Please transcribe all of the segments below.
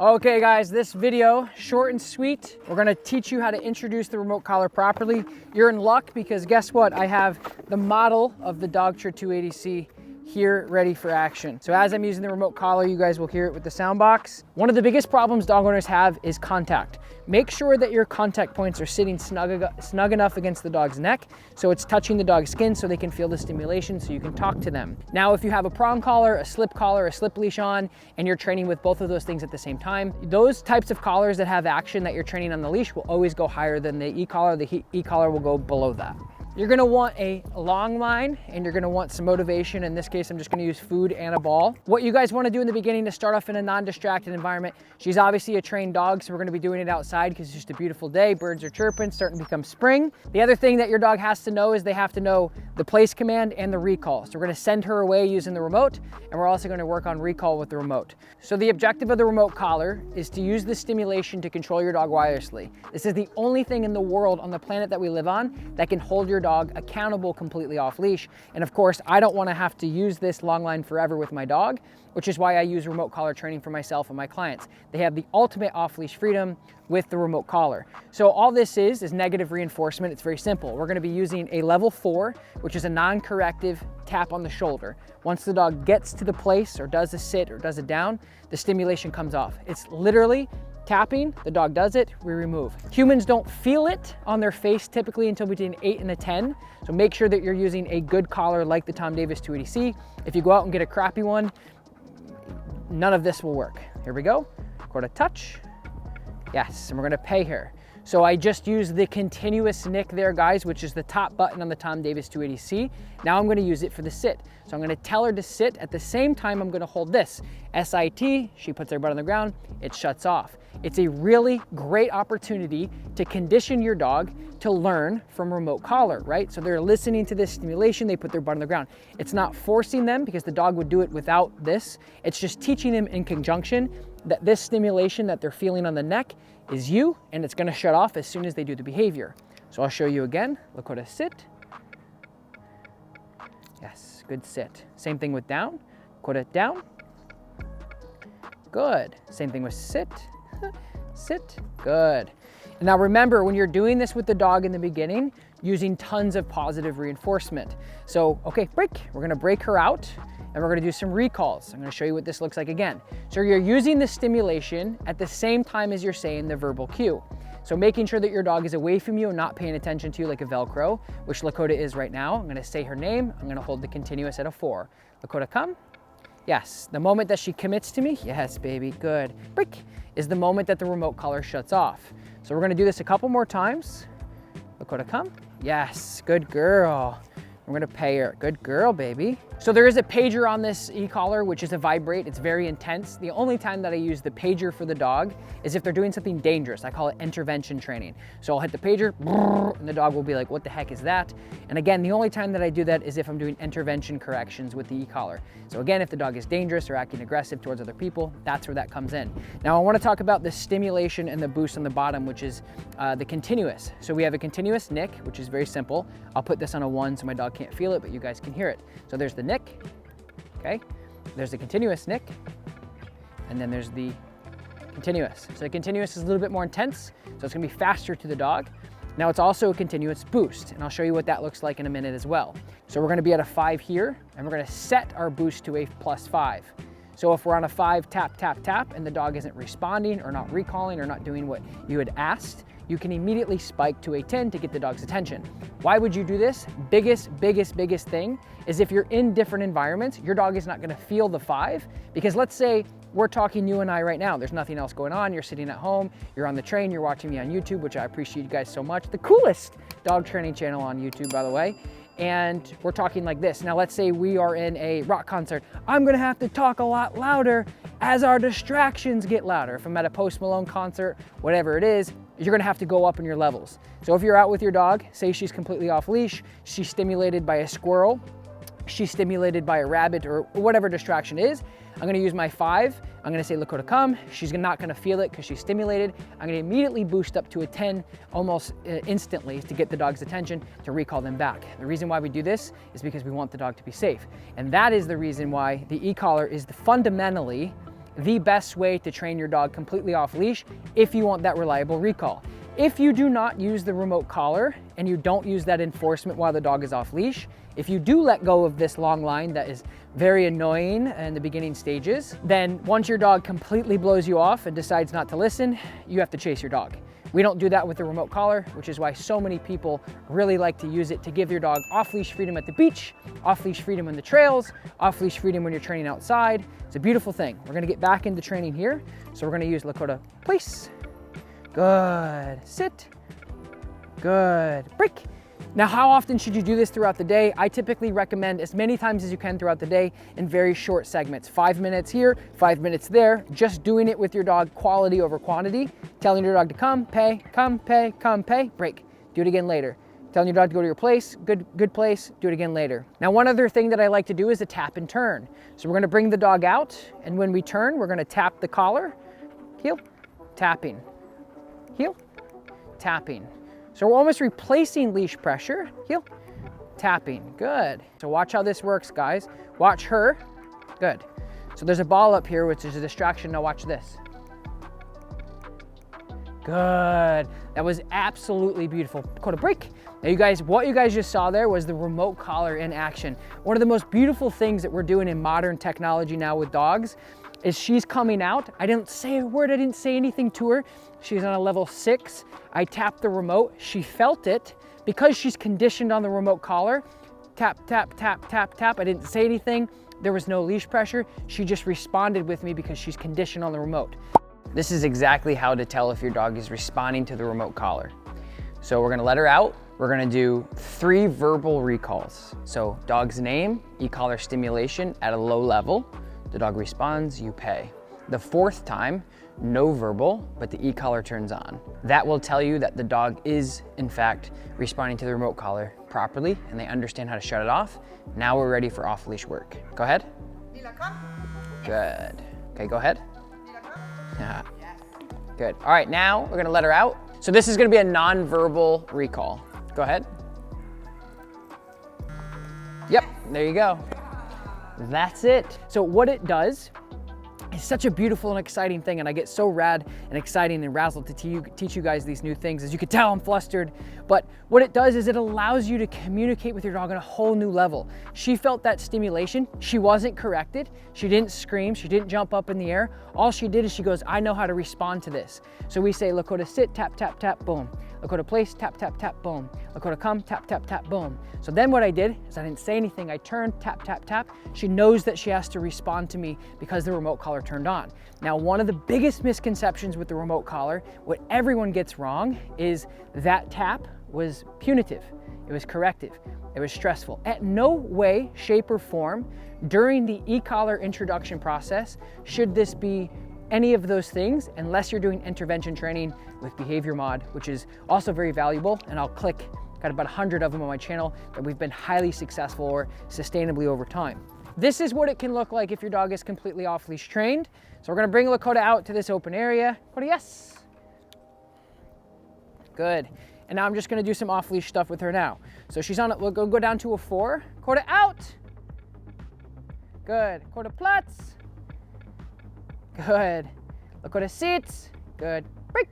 Okay guys, this video, short and sweet. We're gonna teach you how to introduce the remote collar properly. You're in luck because guess what? I have the model of the Dogtra 280C here ready for action. So as I'm using the remote collar, you guys will hear it with the sound box. One of the biggest problems dog owners have is contact. Make sure that your contact points are sitting snug enough against the dog's neck so it's touching the dog's skin so they can feel the stimulation so you can talk to them. Now, if you have a prong collar, a slip leash on, and you're training with both of those things at the same time, those types of collars that have action that you're training on the leash will always go higher than the e-collar. The e-collar will go below that. You're gonna want a long line and you're gonna want some motivation. In this case, I'm just gonna use food and a ball. What you guys wanna do in the beginning to start off in a non-distracted environment, she's obviously a trained dog, so we're gonna be doing it outside because it's just a beautiful day. Birds are chirping, starting to become spring. The other thing that your dog has to know is they have to know the place command and the recall. So we're gonna send her away using the remote, and we're also gonna work on recall with the remote. So the objective of the remote collar is to use the stimulation to control your dog wirelessly. This is the only thing in the world on the planet that we live on that can hold your dog accountable completely off leash. And of course, I don't want to have to use this long line forever with my dog, which is why I use remote collar training for myself and my clients. They have the ultimate off leash freedom with the remote collar. So all this is negative reinforcement. It's very simple. We're going to be using a level 4, which is a non-corrective tap on the shoulder. Once the dog gets to the place or does a sit or does a down, the stimulation comes off. It's literally tapping, the dog does it, we remove. Humans don't feel it on their face typically until between 8 and a 10. So make sure that you're using a good collar like the Tom Davis 280C. If you go out and get a crappy one, none of this will work. Here we go, go to touch. Yes, and we're gonna pay her. So I just used the continuous nick there, guys, which is the top button on the Tom Davis 280C. Now I'm gonna use it for the sit. So I'm gonna tell her to sit. At the same time, I'm gonna hold this. SIT, she puts her butt on the ground, it shuts off. It's a really great opportunity to condition your dog to learn from remote collar, right? So they're listening to this stimulation, they put their butt on the ground. It's not forcing them because the dog would do it without this. It's just teaching them in conjunction that this stimulation that they're feeling on the neck is you, and it's gonna shut off as soon as they do the behavior. So I'll show you again. Lakota sit. Yes, good sit. Same thing with down. Lakota down. Good. Same thing with sit. Sit. Good. And now remember, when you're doing this with the dog in the beginning, using tons of positive reinforcement. So, okay, break. We're gonna break her out and we're gonna do some recalls. I'm gonna show you what this looks like again. So you're using the stimulation at the same time as you're saying the verbal cue. So making sure that your dog is away from you and not paying attention to you like a Velcro, which Lakota is right now. I'm gonna say her name. I'm gonna hold the continuous at a 4. Lakota, come. Yes, the moment that she commits to me, yes, baby, good. Break is the moment that the remote collar shuts off. So we're gonna do this a couple more times. Lakota, come. Yes, good girl. We're gonna pay her. Good girl, baby. So there is a pager on this e-collar, which is a vibrate. It's very intense. The only time that I use the pager for the dog is if they're doing something dangerous. I call it intervention training. So I'll hit the pager, and the dog will be like, what the heck is that? And again, the only time that I do that is if I'm doing intervention corrections with the e-collar. So again, if the dog is dangerous or acting aggressive towards other people, that's where that comes in. Now I wanna talk about the stimulation and the boost on the bottom, which is the continuous. So we have a continuous nick, which is very simple. I'll put this on a 1 so my dog can't feel it, but you guys can hear it. So there's the nick, okay? There's the continuous nick, and then there's the continuous. So the continuous is a little bit more intense, so it's gonna be faster to the dog. Now it's also a continuous boost, and I'll show you what that looks like in a minute as well. So we're gonna be at a 5 here, and we're gonna set our boost to a +5. So if we're on a 5, tap, tap, tap, and the dog isn't responding or not recalling or not doing what you had asked, you can immediately spike to a 10 to get the dog's attention. Why would you do this? Biggest thing is if you're in different environments, your dog is not gonna feel the 5, because let's say we're talking, you and I right now, there's nothing else going on, you're sitting at home, you're on the train, you're watching me on YouTube, which I appreciate you guys so much. The coolest dog training channel on YouTube, by the way. And we're talking like this. Now let's say we are in a rock concert. I'm gonna have to talk a lot louder as our distractions get louder. If I'm at a Post Malone concert, whatever it is, you're gonna have to go up in your levels. So if you're out with your dog, say she's completely off leash, she's stimulated by a squirrel, she's stimulated by a rabbit or whatever distraction is, I'm gonna use my 5. I'm gonna say Lakota come. She's not gonna feel it because she's stimulated. I'm gonna immediately boost up to a 10 almost instantly to get the dog's attention to recall them back. The reason why we do this is because we want the dog to be safe. And that is the reason why the e-collar is fundamentally the best way to train your dog completely off leash if you want that reliable recall. If you do not use the remote collar and you don't use that enforcement while the dog is off leash, if you do let go of this long line that is very annoying in the beginning stages, then once your dog completely blows you off and decides not to listen, you have to chase your dog. We don't do that with the remote collar, which is why so many people really like to use it to give your dog off-leash freedom at the beach, off-leash freedom on the trails, off-leash freedom when you're training outside. It's a beautiful thing. We're gonna get back into training here. So we're gonna use Lakota, place. Good, sit. Good, break. Now, how often should you do this throughout the day? I typically recommend as many times as you can throughout the day in very short segments. 5 minutes here, 5 minutes there, just doing it with your dog, quality over quantity. Telling your dog to come, pay, come, pay, come, pay, break. Do it again later. Telling your dog to go to your place, good place, do it again later. Now, one other thing that I like to do is a tap and turn. So we're gonna bring the dog out, and when we turn, we're gonna tap the collar, heel, tapping, heel, tapping. So we're almost replacing leash pressure. Heel, tapping, good. So watch how this works, guys. Watch her, good. So there's a ball up here, which is a distraction. Now watch this. Good, that was absolutely beautiful. Go to break. Now you guys, what you guys just saw there was the remote collar in action. One of the most beautiful things that we're doing in modern technology now with dogs is she's coming out. I didn't say a word, I didn't say anything to her. She's on a level 6. I tapped the remote, she felt it. Because she's conditioned on the remote collar, tap, tap, tap, tap, tap. I didn't say anything. There was no leash pressure. She just responded with me because she's conditioned on the remote. This is exactly how to tell if your dog is responding to the remote collar. So we're gonna let her out. We're gonna do 3 verbal recalls. So dog's name, e-collar stimulation at a low level. The dog responds, you pay. The 4th time, no verbal, but the e-collar turns on. That will tell you that the dog is, in fact, responding to the remote collar properly and they understand how to shut it off. Now we're ready for off-leash work. Go ahead. Good. Okay, go ahead. Yeah. Good. All right, now we're gonna let her out. So this is gonna be a non-verbal recall. Go ahead. Yep, there you go. That's it. So what it does is such a beautiful and exciting thing, and I get so rad and exciting and razzled to teach you guys these new things. As you can tell, I'm flustered. But what it does is it allows you to communicate with your dog on a whole new level. She felt that stimulation. She wasn't corrected. She didn't scream. She didn't jump up in the air. All she did is she goes, I know how to respond to this. So we say, Lakota sit, tap, tap, tap, boom. Lakota place, tap, tap, tap, boom. Lakota come, tap, tap, tap, boom. So then what I did is I didn't say anything. I turned, tap, tap, tap. She knows that she has to respond to me because the remote collar turned on. Now, one of the biggest misconceptions with the remote collar, what everyone gets wrong, is that tap was punitive. It was corrective. It was stressful. At no way, shape, or form during the e-collar introduction process should this be any of those things unless you're doing intervention training with behavior mod, which is also very valuable. And I'll click, got about 100 of them on my channel that we've been highly successful or sustainably over time. This is what it can look like if your dog is completely off-leash trained. So we're gonna bring Lakota out to this open area. Lakota, yes. Good. And now I'm just gonna do some off-leash stuff with her now. So she's on it, we'll go down to a 4. Lakota out. Good. Lakota platz. Good. Lakota sits. Good. Break.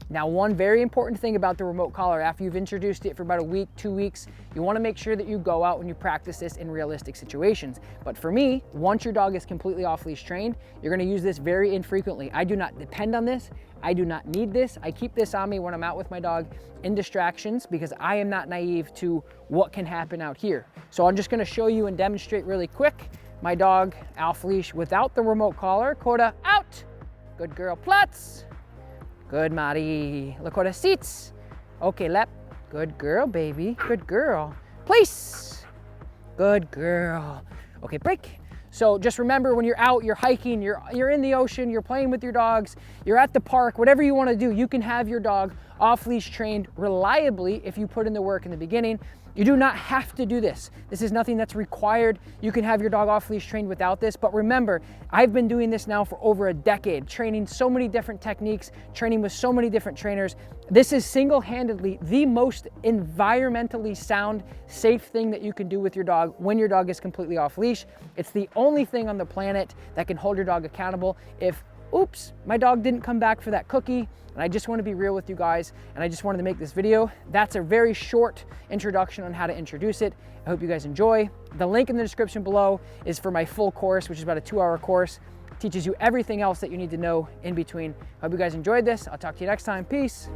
Now, one very important thing about the remote collar, after you've introduced it for about a week, 2 weeks, you want to make sure that you go out and you practice this in realistic situations. But for me, once your dog is completely off-leash trained, you're going to use this very infrequently. I do not depend on this. I do not need this. I keep this on me when I'm out with my dog in distractions because I am not naive to what can happen out here. So I'm just going to show you and demonstrate really quick my dog off-leash without the remote collar. Lakota out. Good girl, platz. Good, Mari. Lakota seats. Okay, lep. Good girl, baby. Good girl. Place. Good girl. Okay, break. So just remember, when you're out, you're hiking, you're in the ocean, you're playing with your dogs, you're at the park, whatever you want to do, you can have your dog off-leash trained reliably if you put in the work in the beginning. You do not have to do this. This is nothing that's required. You can have your dog off leash trained without this, but remember, I've been doing this now for over a decade, training so many different techniques, training with so many different trainers. This is single-handedly the most environmentally sound, safe thing that you can do with your dog when your dog is completely off leash. It's the only thing on the planet that can hold your dog accountable if, oops, my dog didn't come back for that cookie. And I just want to be real with you guys, and I just wanted to make this video. That's a very short introduction on how to introduce it. I hope you guys enjoy. The link in the description below is for my full course, which is about a 2-hour course. It teaches you everything else that you need to know in between. I hope you guys enjoyed this. I'll talk to you next time. Peace.